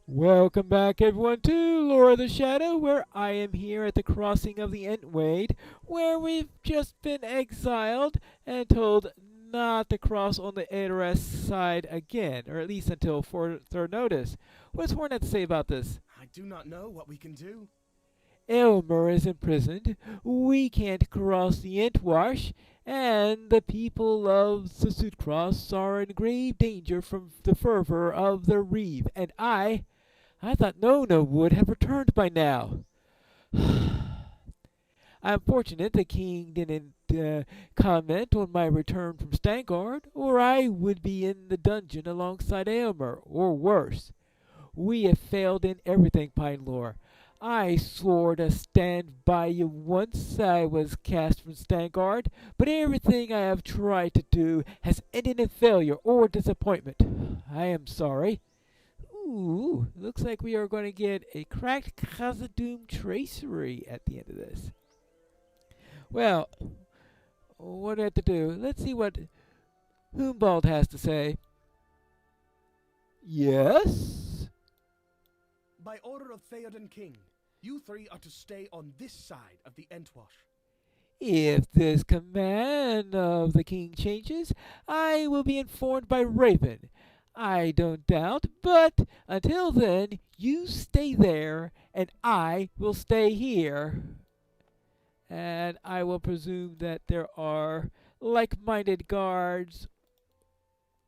Welcome back, everyone, to Lore of the Shadow, where I am here at the crossing of the Entwade, where we've just been exiled and told not to cross on the Aedoras side again, or at least until further notice. What's Horn have to say about this? I do not know what we can do. Elmer is imprisoned, we can't cross the Entwash, and the people of Sasutcross are in grave danger from the fervor of the Reeve, and I thought Nona would have returned by now. I'm fortunate the king didn't comment on my return from Stangard, or I would be in the dungeon alongside Aylmer, or worse. We have failed in everything, Pinelore. I swore to stand by you once I was cast from Stangard, but everything I have tried to do has ended in failure or disappointment. I am sorry. Ooh, looks like we are going to get a cracked Khazad-dûm tracery at the end of this. Well, what do I have to do? Let's see what Humbald has to say. Yes? By order of Theoden King, you three are to stay on this side of the Entwash. If this command of the king changes, I will be informed by Raven. I don't doubt, but until then, you stay there, and I will stay here. And I will presume that there are like-minded guards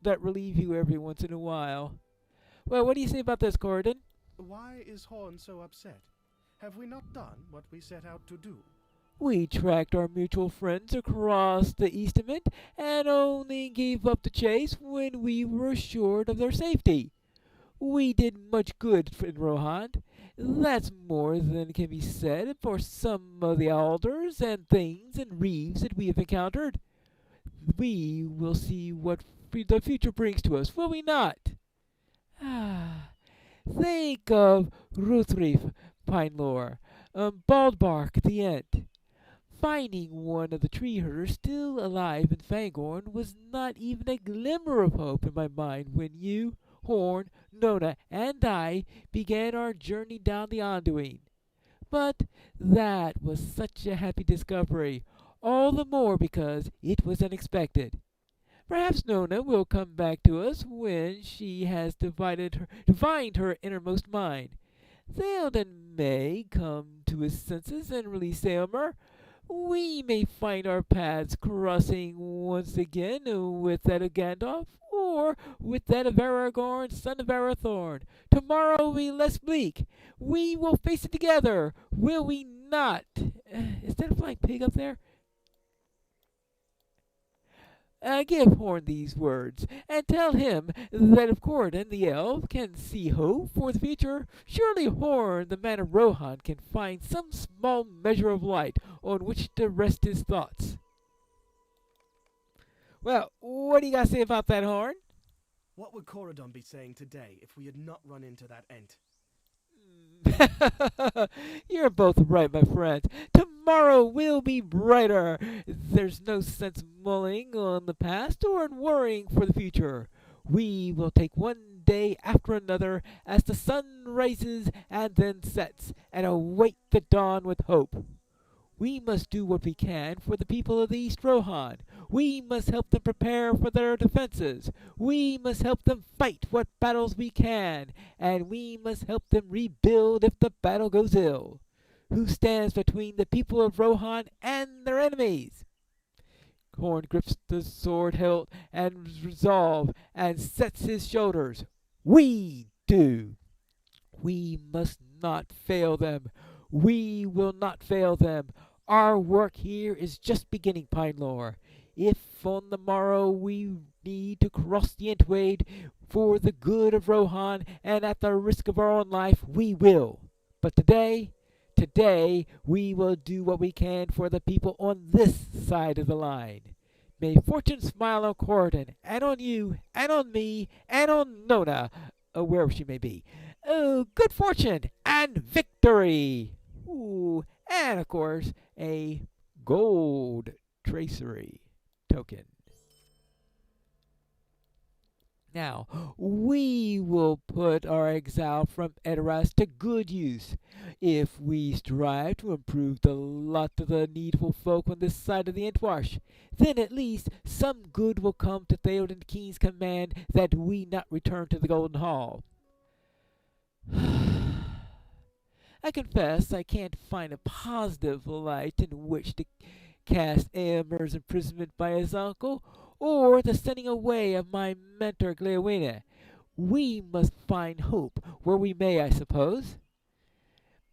that relieve you every once in a while. Well, what do you say about this, Gordon? Why is Horn so upset? Have we not done what we set out to do? We tracked our mutual friends across the Eastament and only gave up the chase when we were assured of their safety. We did much good in Rohan. That's more than can be said for some of the alders and things and reeves that we have encountered. We will see what the future brings to us, will we not? Ah, think of Ruthreef, Pinelore, Baldbark at the end. Finding one of the tree herders still alive in Fangorn was not even a glimmer of hope in my mind when you, Horn, Nona, and I began our journey down the Anduin. But that was such a happy discovery, all the more because it was unexpected. Perhaps Nona will come back to us when she has divined her innermost mind. Theoden may come to his senses and release Aylmer. We may find our paths crossing once again with that of Gandalf, or with that of Aragorn, son of Arathorn. Tomorrow will be less bleak. We will face it together, will we not? Is that a flying pig up there? Give Horn these words, and tell him that if Corydon the elf can see hope for the future, surely Horn the man of Rohan can find some small measure of light on which to rest his thoughts. Well, what do you got to say about that, Horn? What would Corydon be saying today if we had not run into that Ent? You're both right, my friends. Tomorrow will be brighter. There's no sense mulling on the past or in worrying for the future. We will take one day after another as the sun rises and then sets, and await the dawn with hope. We must do what we can for the people of the East Rohan. We must help them prepare for their defenses. We must help them fight what battles we can, and we must help them rebuild if the battle goes ill. Who stands between the people of Rohan and their enemies? Horn grips the sword hilt and resolve and sets his shoulders. We do. We must not fail them. We will not fail them. Our work here is just beginning, Pinelore. If on the morrow we need to cross the Entwade for the good of Rohan and at the risk of our own life, we will. But today we will do what we can for the people on this side of the line. May fortune smile on Corydon, and on you, and on me, and on Nona, wherever she may be. Good fortune and victory! Ooh, and of course, a gold tracery token. Now, we will put our exile from Edoras to good use. If we strive to improve the lot of the needful folk on this side of the Entwash, then at least some good will come to Theoden King's command that we not return to the Golden Hall. I confess I can't find a positive light in which to cast Aomer's imprisonment by his uncle, or the sending away of my mentor Gleowina. We must find hope where we may, I suppose.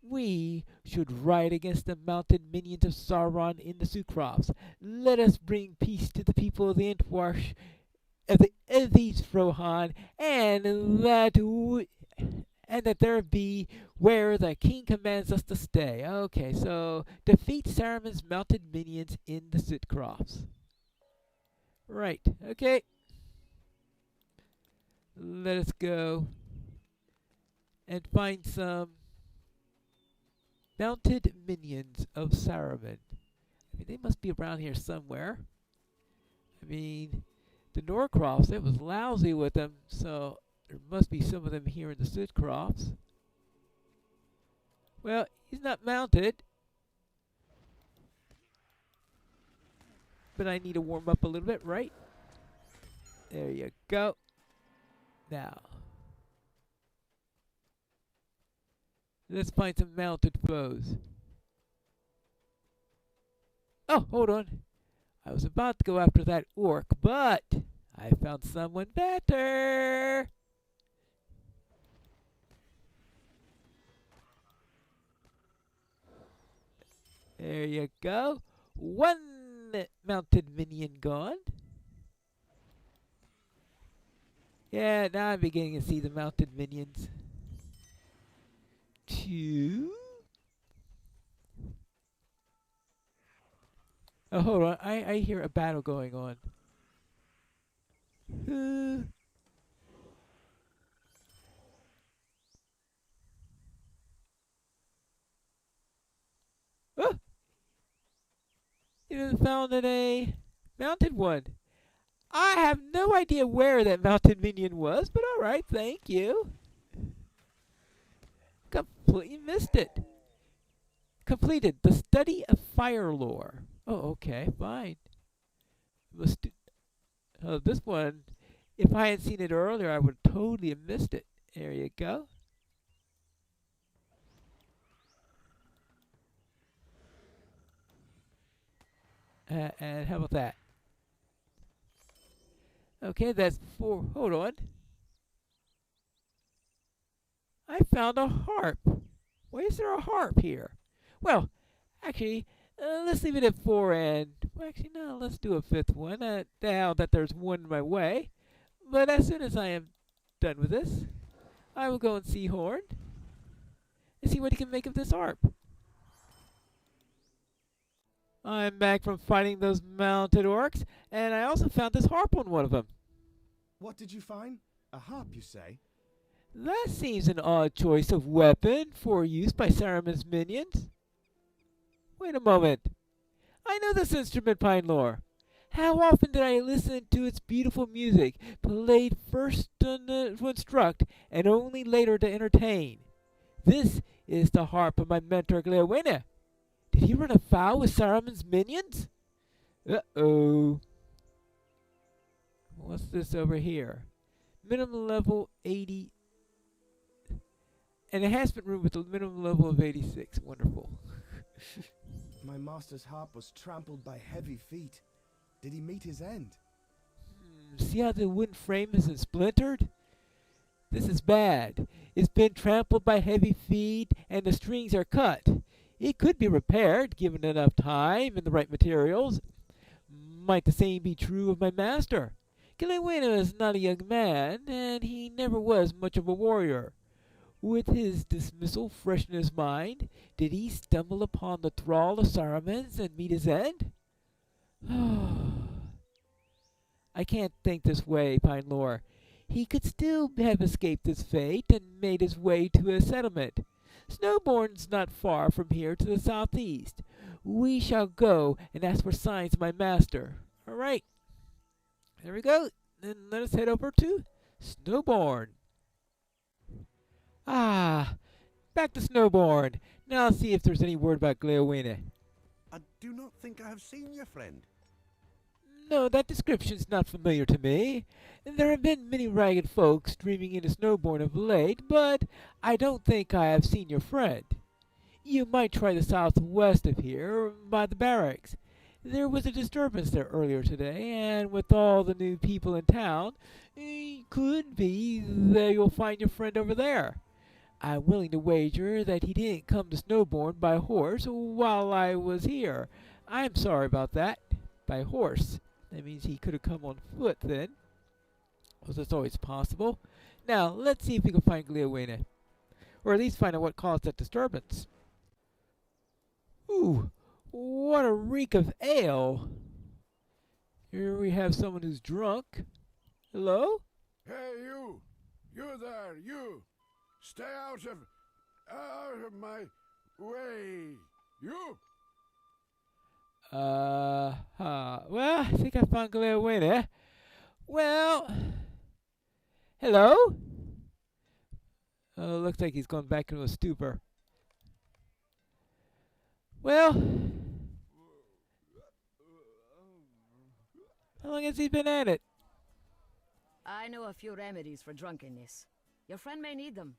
We should ride against the mounted minions of Sauron in the Sucrofts. Let us bring peace to the people of the Entwash, of the East Rohan, and that there be where the king commands us to stay. Okay, so defeat Saruman's mounted minions in the Sitcrofts. Right, okay. Let us go and find some mounted minions of Saruman. I mean, they must be around here somewhere. I mean, the Norcrofts, it was lousy with them, so there must be some of them here in the Sitcrofts. Well, he's not mounted. But I need to warm up a little bit, right? There you go. Now, let's find some mounted foes. Oh, hold on. I was about to go after that orc, but I found someone better. There you go. One mounted minion gone. Yeah, now I'm beginning to see the mounted minions. 2. Oh, hold on. I hear a battle going on. Oh! You found a mounted one. I have no idea where that mounted minion was, but alright, thank you. Completely missed it. Completed the study of fire lore. Oh, okay, fine. This one, if I had seen it earlier, I would totally have missed it. There you go. And how about that? Okay, that's 4. Hold on. I found a harp. Why is there a harp here? Well, actually, let's leave it at 4 and... Well, actually, no, let's do a 5th one. Now that there's one in my way. But as soon as I am done with this, I will go and see Horn and see what he can make of this harp. I'm back from fighting those mounted orcs, and I also found this harp on one of them. What did you find? A harp, you say? That seems an odd choice of weapon for use by Saruman's minions. Wait a moment. I know this instrument, Pine Lore. How often did I listen to its beautiful music, played first to instruct and only later to entertain? This is the harp of my mentor Gleowina. Did he run afoul with Saruman's minions? Uh-oh. What's this over here? Minimum level 80. An enhancement room with a minimum level of 86. Wonderful. My master's harp was trampled by heavy feet. Did he meet his end? See how the wooden frame isn't splintered? This is bad. It's been trampled by heavy feet and the strings are cut. It could be repaired, given enough time and the right materials. Might the same be true of my master? Gleowina is not a young man, and he never was much of a warrior. With his dismissal fresh in his mind, did he stumble upon the thrall of Saruman's and meet his end? I can't think this way, Pine Lore. He could still have escaped his fate and made his way to a settlement. Snowbourne's not far from here to the southeast. We shall go and ask for signs of my master. All right. There we go. Then let us head over to Snowborn. Ah, back to Snowborn. Now I'll see if there's any word about Gleowina. I do not think I have seen your friend. No, that description's not familiar to me. There have been many ragged folks streaming into Snowborn of late, but I don't think I have seen your friend. You might try the southwest of here, by the barracks. There was a disturbance there earlier today, and with all the new people in town, it could be that you'll find your friend over there. I'm willing to wager that he didn't come to Snowborn by horse while I was here. I'm sorry about that. By horse. That means he could have come on foot then. Well, that's always possible. Now, let's see if we can find Gleowina. Or at least find out what caused that disturbance. Ooh, what a reek of ale! Here we have someone who's drunk. Hello? Hey, you! You there, you! Stay out of my way! You! Well, I think I found Gleowina. Well, hello? Oh, looks like he's gone back into a stupor. Well, how long has he been at it? I know a few remedies for drunkenness. Your friend may need them.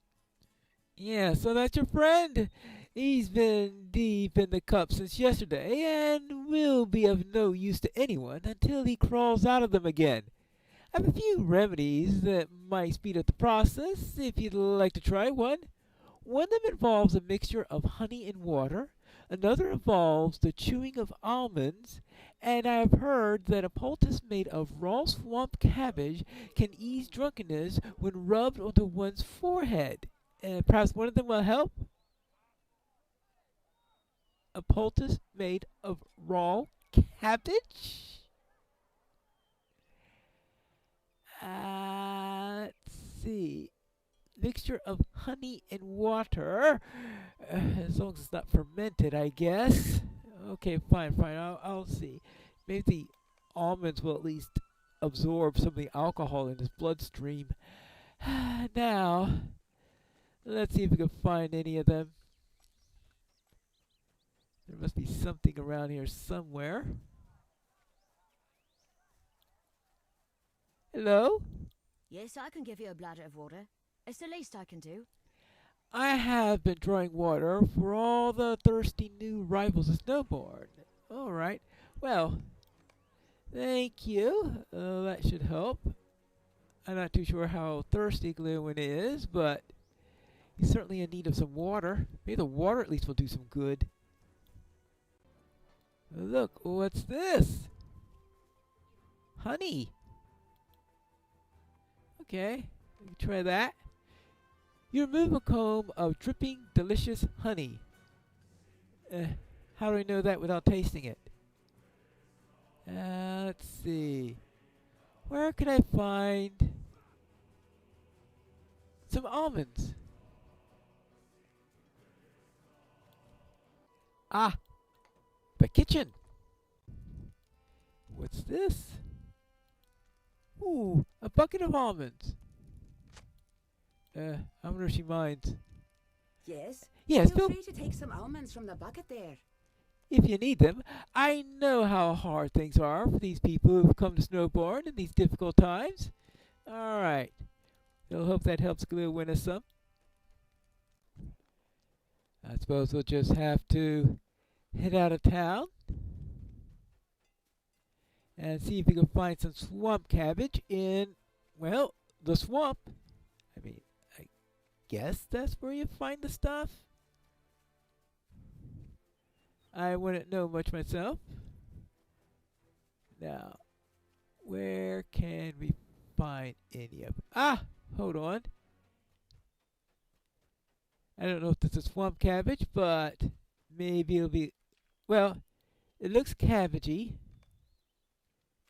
Yeah, so that's your friend. He's been deep in the cup since yesterday and will be of no use to anyone until he crawls out of them again. I have a few remedies that might speed up the process if you'd like to try one. One of them involves a mixture of honey and water. Another involves the chewing of almonds, and I have heard that a poultice made of raw swamp cabbage can ease drunkenness when rubbed onto one's forehead. Perhaps one of them will help? A poultice made of raw cabbage? Let's see. Mixture of honey and water. As long as it's not fermented, I guess. Okay, fine. I'll see. Maybe the almonds will at least absorb some of the alcohol in his bloodstream. Now, let's see if we can find any of them. There must be something around here somewhere. Hello? Yes, I can give you a bladder of water. It's the least I can do. I have been drawing water for all the thirsty new rivals of Snowborn. All right. Well, thank you. That should help. I'm not too sure how thirsty Gleowin is, but he's certainly in need of some water. Maybe the water at least will do some good. Look, what's this? Honey. Okay, let me try that. You remove a comb of dripping, delicious honey. How do I know that without tasting it? Let's see. Where could I find some almonds? Ah, the kitchen. What's this? Ooh, a bucket of almonds. I wonder if she minds. Yes? Yes, Feel Bill. free to take some almonds from the bucket there. If you need them. I know how hard things are for these people who've come to Snowborn in these difficult times. All right. We'll hope that helps Gleowin some. I suppose we'll just have to head out of town and see if we can find some swamp cabbage in, well, the swamp. I mean, I guess that's where you find the stuff. I wouldn't know much myself. Now, where can we find any of it? Ah, hold on. I don't know if this is swamp cabbage, but maybe it'll be, well, it looks cabbagey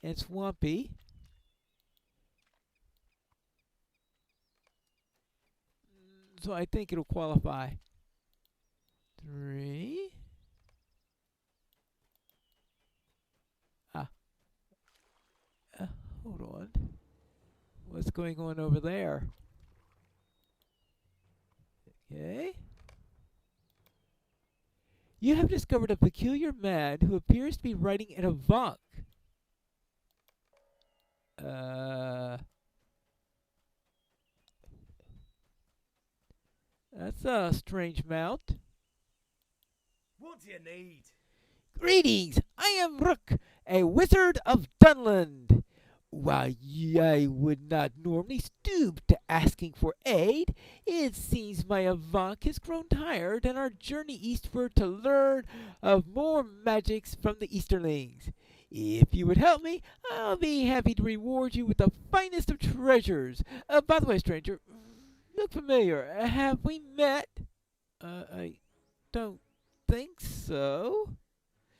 and swampy. So I think it'll qualify. 3. Hold on. What's going on over there. Okay. You have discovered a peculiar man who appears to be riding an Avanc. That's a strange mount. What do you need? Greetings! I am Rook, a wizard of Dunland. While I would not normally stoop to asking for aid, it seems my Avanc has grown tired and our journey eastward to learn of more magics from the Easterlings. If you would help me, I'll be happy to reward you with the finest of treasures. By the way, stranger, you look familiar. Have we met? I don't think so.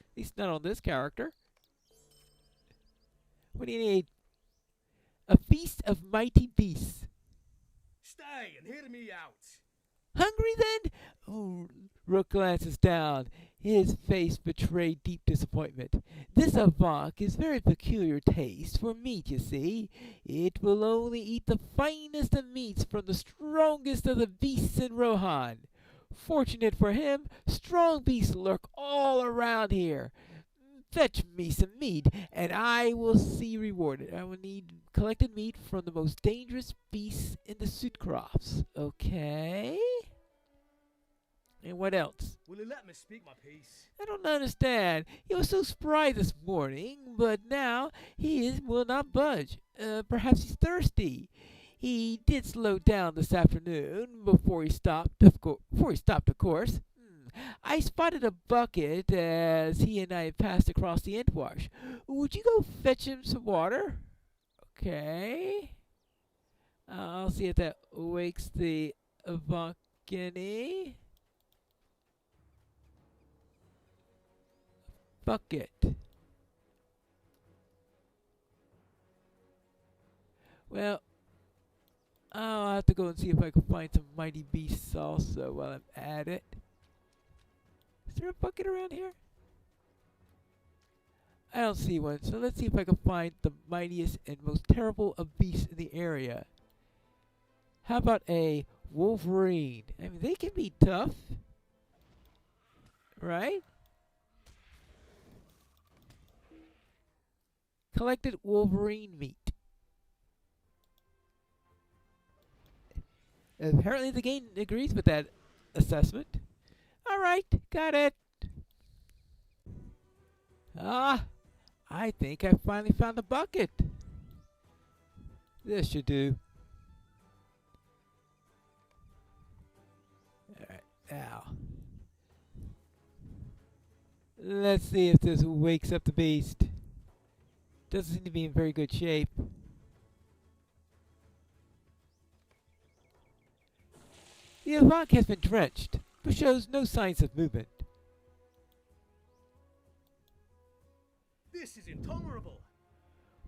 At least not on this character. What do you need? A feast of mighty beasts. Stay and hear me out. Hungry then? Oh, Rook glances down. His face betrayed deep disappointment. This Avanc is very peculiar taste for meat, you see. It will only eat the finest of meats from the strongest of the beasts in Rohan. Fortunate for him, strong beasts lurk all around here. Fetch me some meat, and I will see rewarded. I will need collected meat from the most dangerous beasts in the Sudcrofts. Okay. And what else? Will you let me speak my piece? I don't understand. He was so spry this morning, but now will not budge. Perhaps he's thirsty. He did slow down this afternoon before he stopped. Of course. I spotted a bucket as he and I passed across the Entwash. Would you go fetch him some water? Okay. I'll see if that wakes the Avancini. Bucket. Well, I'll have to go and see if I can find some mighty beasts also while I'm at it. Is there a bucket around here? I don't see one, so let's see if I can find the mightiest and most terrible of beasts in the area. How about a wolverine? I mean, they can be tough, right? Collected wolverine meat. Apparently the game agrees with that assessment. Alright, got it. I think I finally found the bucket. This should do. Alright, now. Let's see if this wakes up the beast. Doesn't seem to be in very good shape. The Avanc has been drenched, but shows no signs of movement. This is intolerable.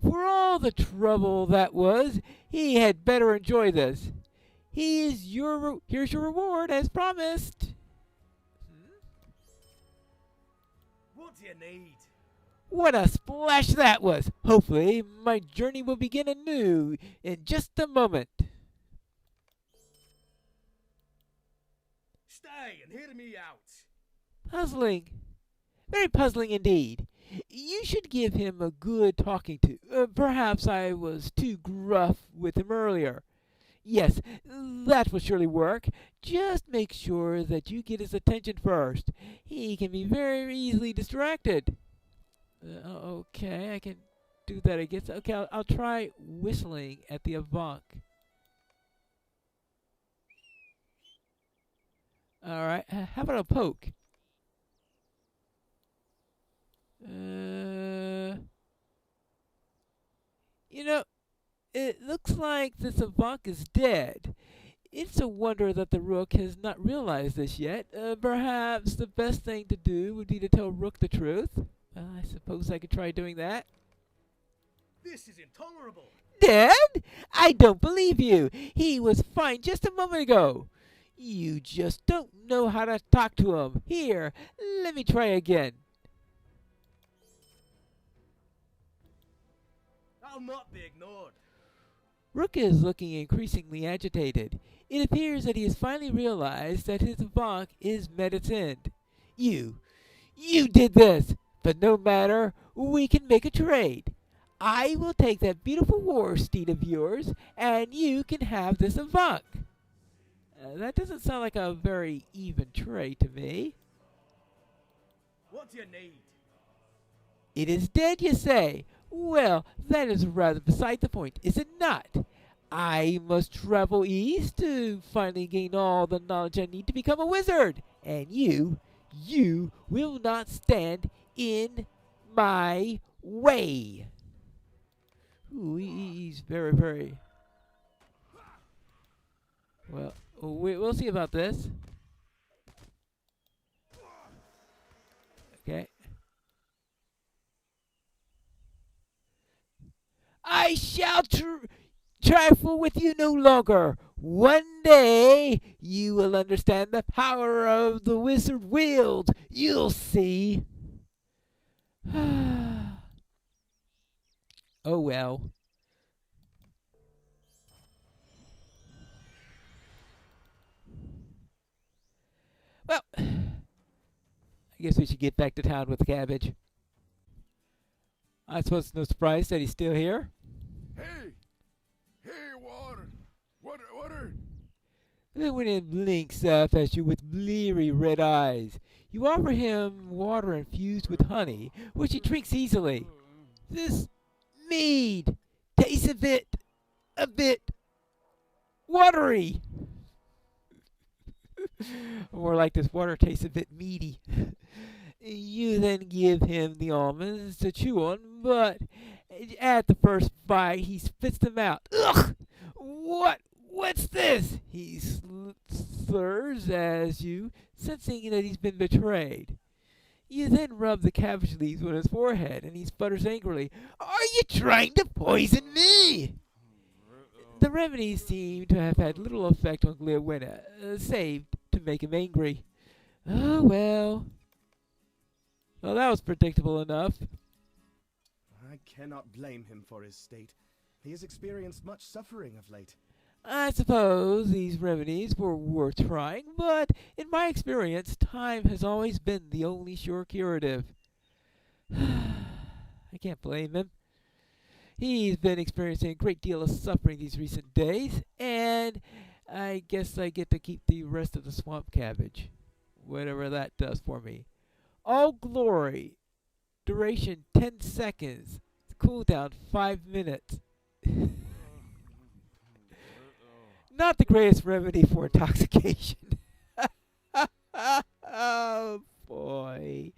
For all the trouble that was, he had better enjoy this. Here's your reward, as promised. What do you need? What a splash that was! Hopefully, my journey will begin anew in just a moment. Stay and hear me out. Puzzling. Very puzzling indeed. You should give him a good talking to. Perhaps I was too gruff with him earlier. Yes, that will surely work. Just make sure that you get his attention first. He can be very easily distracted. Okay, I can do that, I guess. Okay, I'll try whistling at the Avanc. Alright, how about a poke? You know, it looks like this Avanc is dead. It's a wonder that the Rook has not realized this yet. Perhaps the best thing to do would be to tell Rook the truth. I suppose I could try doing that. This is intolerable. Dead? I don't believe you. He was fine just a moment ago. You just don't know how to talk to him. Here, let me try again. I'll not be ignored. Rook is looking increasingly agitated. It appears that he has finally realized that his Avanc is met its end. You did this, but no matter, we can make a trade. I will take that beautiful war steed of yours, and you can have this Avanc. That doesn't sound like a very even trade to me. What do you need? It is dead, you say? Well, that is rather beside the point, is it not? I must travel east to finally gain all the knowledge I need to become a wizard. And you will not stand in my way. Ooh, he's very, very... Well, we'll see about this. Okay. I shall trifle with you no longer. One day you will understand the power of the wizard wield. You'll see. Oh well. Well, I guess we should get back to town with the cabbage. I suppose it's no surprise that he's still here. Hey! Hey, water! Water! Then when it blinks up at you with bleary red eyes, you offer him water infused with honey, which he drinks easily. This mead tastes a bit watery. More like this water tastes a bit meaty. You then give him the almonds to chew on, but at the first bite he spits them out. Ugh! What's this? He slurs as you, sensing that he's been betrayed. You then rub the cabbage leaves on his forehead, and he sputters angrily, "Are you trying to poison me?" The remedies seem to have had little effect on Gliowina, save to make him angry. Oh, well. Well, that was predictable enough. I cannot blame him for his state. He has experienced much suffering of late. I suppose these remedies were worth trying, but in my experience, time has always been the only sure curative. I can't blame him. He's been experiencing a great deal of suffering these recent days, and I guess I get to keep the rest of the swamp cabbage, whatever that does for me. All glory, duration 10 seconds, cooldown 5 minutes. Not the greatest remedy for intoxication. Oh, boy.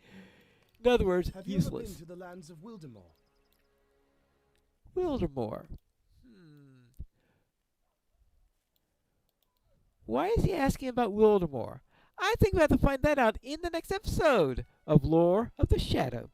In other words, Have you ever useless. been to the lands of Wildemore? Wildemore. Why is he asking about Wildemore? I think we have to find that out in the next episode of Lore of the Shadow.